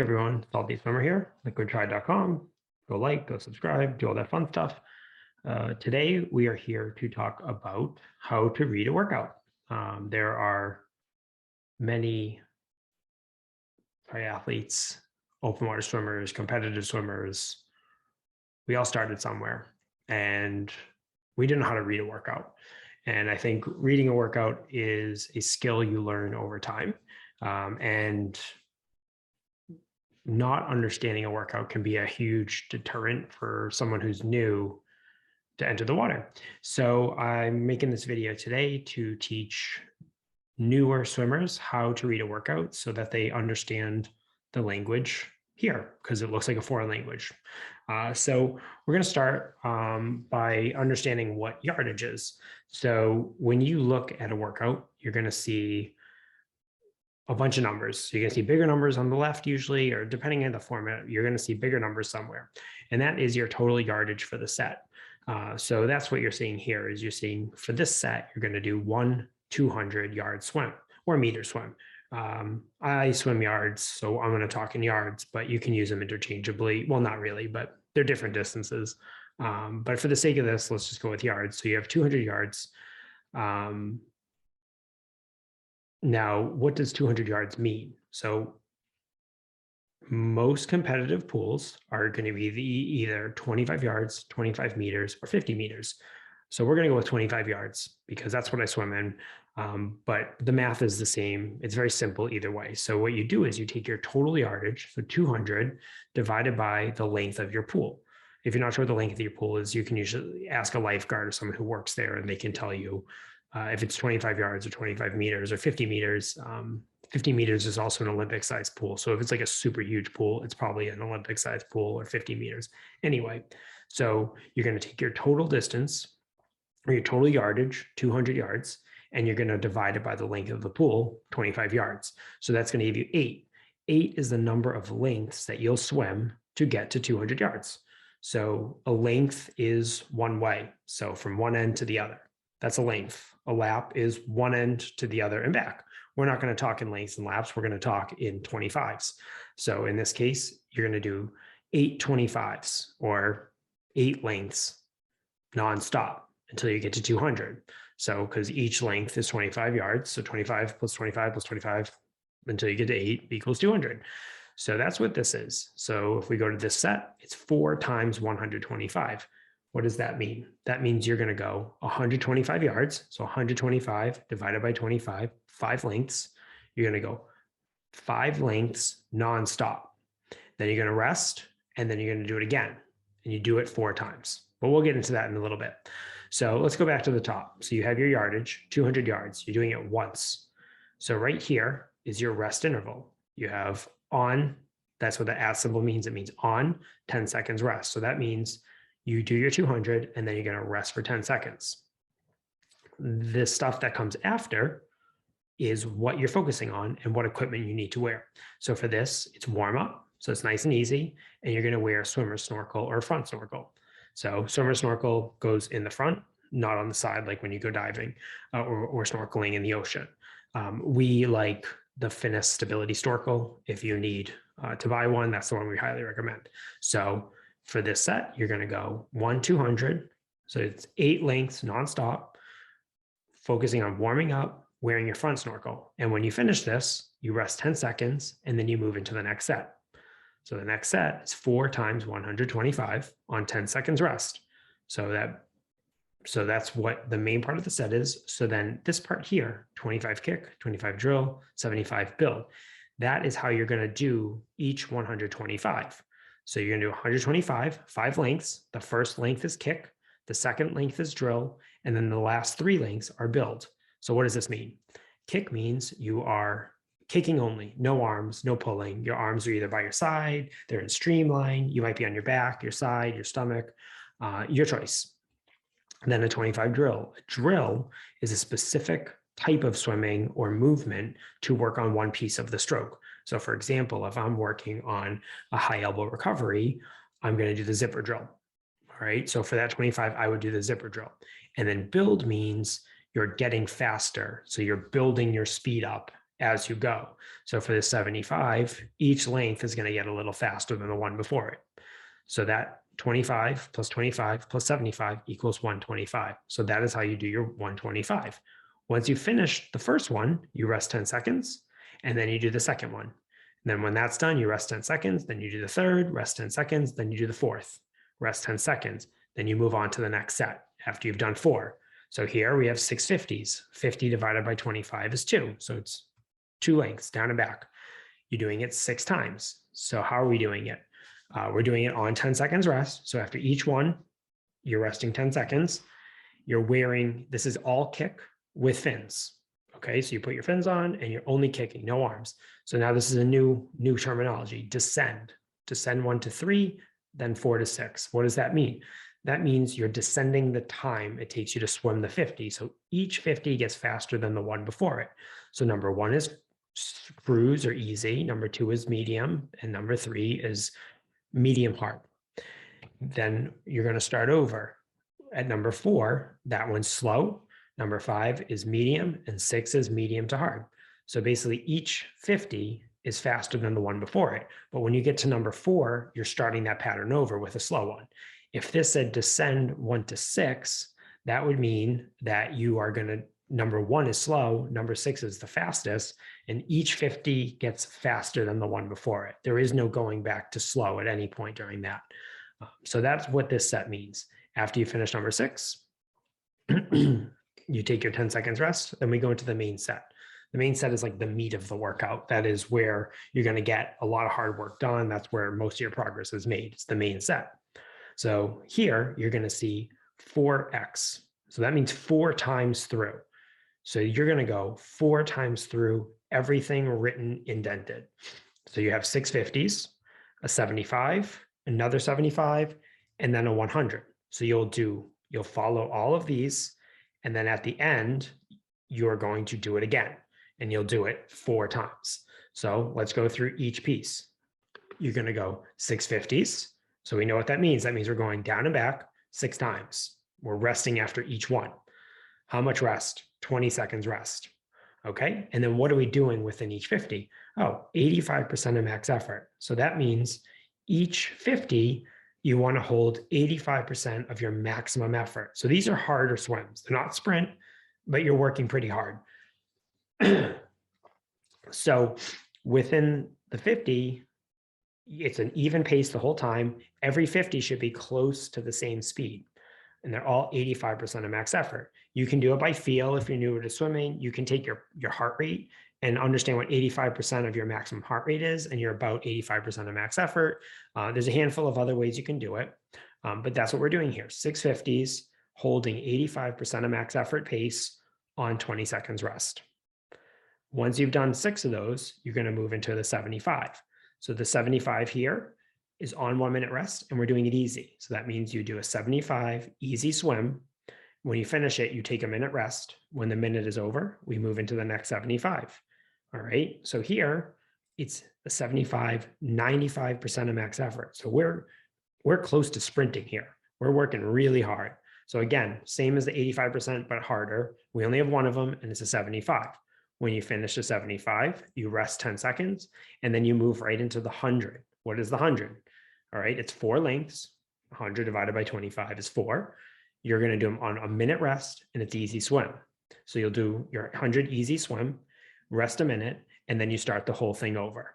everyone, Salty Swimmer here, liquidtry.com. Go like, go subscribe, do all that fun stuff. Today, we are here to talk about how to read a workout. There are many triathletes, open water swimmers, competitive swimmers. We all started somewhere and we didn't know how to read a workout. And I think reading a workout is a skill you learn over time. And not understanding a workout can be a huge deterrent for someone who's new to enter the water. So I'm making this video today to teach newer swimmers how to read a workout so that they understand the language here, because it looks like a foreign language. So we're going to start by understanding what yardage is. So when you look at a workout, you're going to see a bunch of numbers. So you're going to see bigger numbers on the left usually, or depending on the format, you're going to see bigger numbers somewhere. And that is your total yardage for the set. So that's what you're seeing here is you're seeing for this set, you're going to do 1 200-yard swim or meter swim. I swim yards, so I'm going to talk in yards, but you can use them interchangeably. Well, not really, but they're different distances. But for the sake of this, let's just go with yards. So you have 200 yards. Now, what does 200 yards mean? So most competitive pools are going to be either 25 yards, 25 meters, or 50 meters. So we're going to go with 25 yards because that's what I swim in. But the math is the same. It's very simple either way. So what you do is you take your total yardage, so 200 divided by the length of your pool. If you're not sure what the length of your pool is, you can usually ask a lifeguard or someone who works there and they can tell you if it's 25 yards or 25 meters or 50 meters. 50 meters is also an Olympic sized pool. So if it's like a super huge pool, it's probably an Olympic sized pool or 50 meters. Anyway, so you're going to take your total distance or your total yardage, 200 yards, and you're going to divide it by the length of the pool, 25 yards. So that's going to give you 8. 8 is the number of lengths that you'll swim to get to 200 yards. So a length is one way. So from one end to the other, that's a length. A lap is one end to the other and back. We're not going to talk in lengths and laps. We're going to talk in 25s. So in this case, you're going to do 8 25s or 8 lengths nonstop until you get to 200. So because each length is 25 yards, so 25 plus 25 plus 25 until you get to 8 equals 200. So that's what this is. So if we go to this set, it's 4 times 125. What does that mean? That means you're going to go 125 yards. So 125 divided by 25, 5 lengths. You're going to go 5 lengths nonstop. Then you're going to rest, and then you're going to do it again. And you do it 4 times. But we'll get into that in a little bit. So let's go back to the top. So you have your yardage, 200 yards. You're doing it once. So right here is your rest interval. You have on, that's what the at symbol means. It means on, 10 seconds rest. So that means you do your 200 and then you're going to rest for 10 seconds. This stuff that comes after is what you're focusing on and what equipment you need to wear. So for this, it's warm up. So it's nice and easy. And you're going to wear a swimmer snorkel or a front snorkel. So swimmer snorkel goes in the front, not on the side, like when you go diving or snorkeling in the ocean. We like the Finesse Stability Snorkel. If you need to buy one, that's the one we highly recommend. So for this set, you're going to go 1 200. So it's 8 lengths nonstop, focusing on warming up, wearing your front snorkel. And when you finish this, you rest 10 seconds and then you move into the next set. So the next set is 4 times 125 on 10 seconds rest. So that's what the main part of the set is. So then this part here, 25 kick, 25 drill, 75 build. That is how you're going to do each 125. So you're going to do 125, 5 lengths. The first length is kick. The second length is drill. And then the last 3 lengths are build. So what does this mean? Kick means you are kicking only, no arms, no pulling. Your arms are either by your side, they're in streamline. You might be on your back, your side, your stomach, your choice. And then a 25 drill. A drill is a specific type of swimming or movement to work on one piece of the stroke. So for example, if I'm working on a high elbow recovery, I'm going to do the zipper drill. All right. So for that 25, I would do the zipper drill. And then build means you're getting faster. So you're building your speed up as you go. So for the 75, each length is going to get a little faster than the one before it. So that 25 plus 25 plus 75 equals 125. So that is how you do your 125. Once you finish the first one, you rest 10 seconds, and then you do the second one. And then when that's done, you rest 10 seconds, then you do the third, rest 10 seconds, then you do the fourth, rest 10 seconds, then you move on to the next set after you've done 4. So here we have 650s. 50 divided by 25 is 2. So it's 2 lengths down and back. You're doing it 6 times. So how are we doing it? We're doing it on 10 seconds rest. So after each one, you're resting 10 seconds. You're wearing, this is all kick with fins. Okay, so you put your fins on and you're only kicking, no arms. So now this is a new terminology, descend. Descend 1 to 3, then 4 to 6. What does that mean? That means you're descending the time it takes you to swim the 50. So each 50 gets faster than the one before it. So number 1 is cruise or easy. Number 2 is medium. And number 3 is medium hard. Then you're going to start over at number 4. That one's slow. Number 5 is medium, and 6 is medium to hard. So basically each 50 is faster than the one before it. But when you get to number 4, you're starting that pattern over with a slow one. If this said descend 1 to 6, that would mean that you are going to, number 1 is slow, number 6 is the fastest, and each 50 gets faster than the one before it. There is no going back to slow at any point during that. So that's what this set means. After you finish number 6, you take your 10 seconds rest, then we go into the main set. The main set is like the meat of the workout. That is where you're going to get a lot of hard work done. That's where most of your progress is made. It's the main set. So here you're going to see 4x. So that means 4 times through. So you're going to go 4 times through everything written indented. So you have 650s, a 75, another 75, and then a 100. So you'll follow all of these. And then at the end, you're going to do it again, and you'll do it 4 times. So let's go through each piece. You're going to go 650s. So we know what that means. That means we're going down and back 6 times. We're resting after each one. How much rest? 20 seconds rest. Okay. And then what are we doing within each 50? Oh, 85% of max effort. So that means each 50, you want to hold 85% of your maximum effort. So these are harder swims. They're not sprint, but you're working pretty hard. So within the 50, it's an even pace the whole time. Every 50 should be close to the same speed. And they're all 85% of max effort. You can do it by feel. If you're newer to swimming, you can take your heart rate and understand what 85% of your maximum heart rate is, and you're about 85% of max effort. There's a handful of other ways you can do it, but that's what we're doing here. 650s, holding 85% of max effort pace on 20 seconds rest. Once you've done 6 of those, you're going to move into the 75. So the 75 here is on 1 minute rest, and we're doing it easy. So that means you do a 75 easy swim. When you finish it, you take a minute rest. When the minute is over, we move into the next 75. All right. So here it's a 75, 95% of max effort. So we're close to sprinting here. We're working really hard. So again, same as the 85%, but harder. We only have one of them, and it's a 75. When you finish the 75, you rest 10 seconds, and then you move right into the 100. What is the 100? All right, it's 4 lengths. 100 divided by 25 is 4. You're going to do them on a minute rest, and it's easy swim. So you'll do your 100 easy swim, rest a minute, and then you start the whole thing over.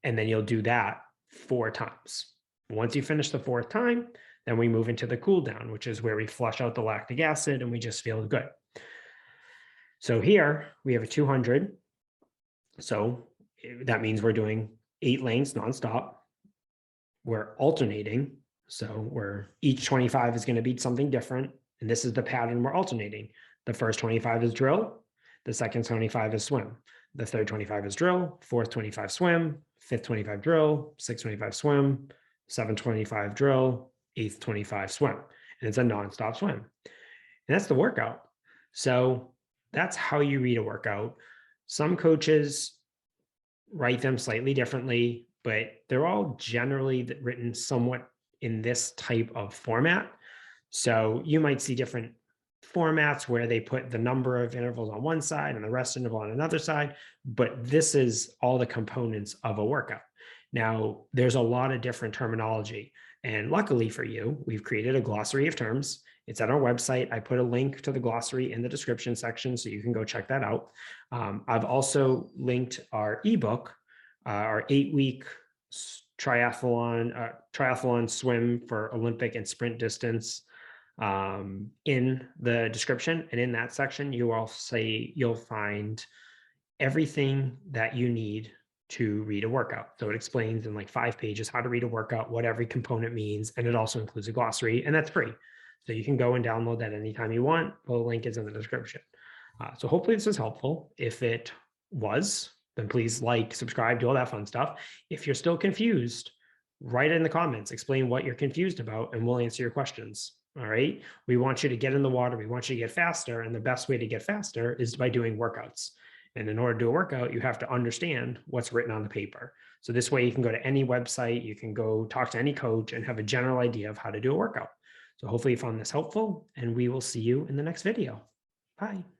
And then you'll do that 4 times. Once you finish the 4th time, then we move into the cool down, which is where we flush out the lactic acid and we just feel good. So here we have a 200. So that means we're doing 8 lengths nonstop. We're alternating. So each 25 is going to be something different. And this is the pattern we're alternating. The first 25 is drill. The second 25 is swim. The third 25 is drill. Fourth 25 swim. Fifth 25 drill. Sixth 25 swim. Seventh 25 drill. Eighth 25 swim. And it's a nonstop swim. And that's the workout. So that's how you read a workout. Some coaches write them slightly differently, but they're all generally written somewhat in this type of format. So you might see different formats where they put the number of intervals on one side and the rest interval on another side, but this is all the components of a workout. Now, there's a lot of different terminology. And luckily for you, we've created a glossary of terms. It's at our website. I put a link to the glossary in the description section, so you can go check that out. I've also linked our ebook, our 8-week triathlon swim for Olympic and sprint distance, in the description. And in that section, you'll find everything that you need to read a workout. So it explains in like 5 pages how to read a workout, what every component means, and it also includes a glossary, and that's free. So you can go and download that anytime you want. The link is in the description. So hopefully this is helpful. If it was, then please like, subscribe, do all that fun stuff. If you're still confused, write it in the comments, explain what you're confused about, and we'll answer your questions. All right. We want you to get in the water. We want you to get faster. And the best way to get faster is by doing workouts. And in order to do a workout, you have to understand what's written on the paper. So this way you can go to any website, you can go talk to any coach and have a general idea of how to do a workout. So hopefully you found this helpful, and we will see you in the next video. Bye.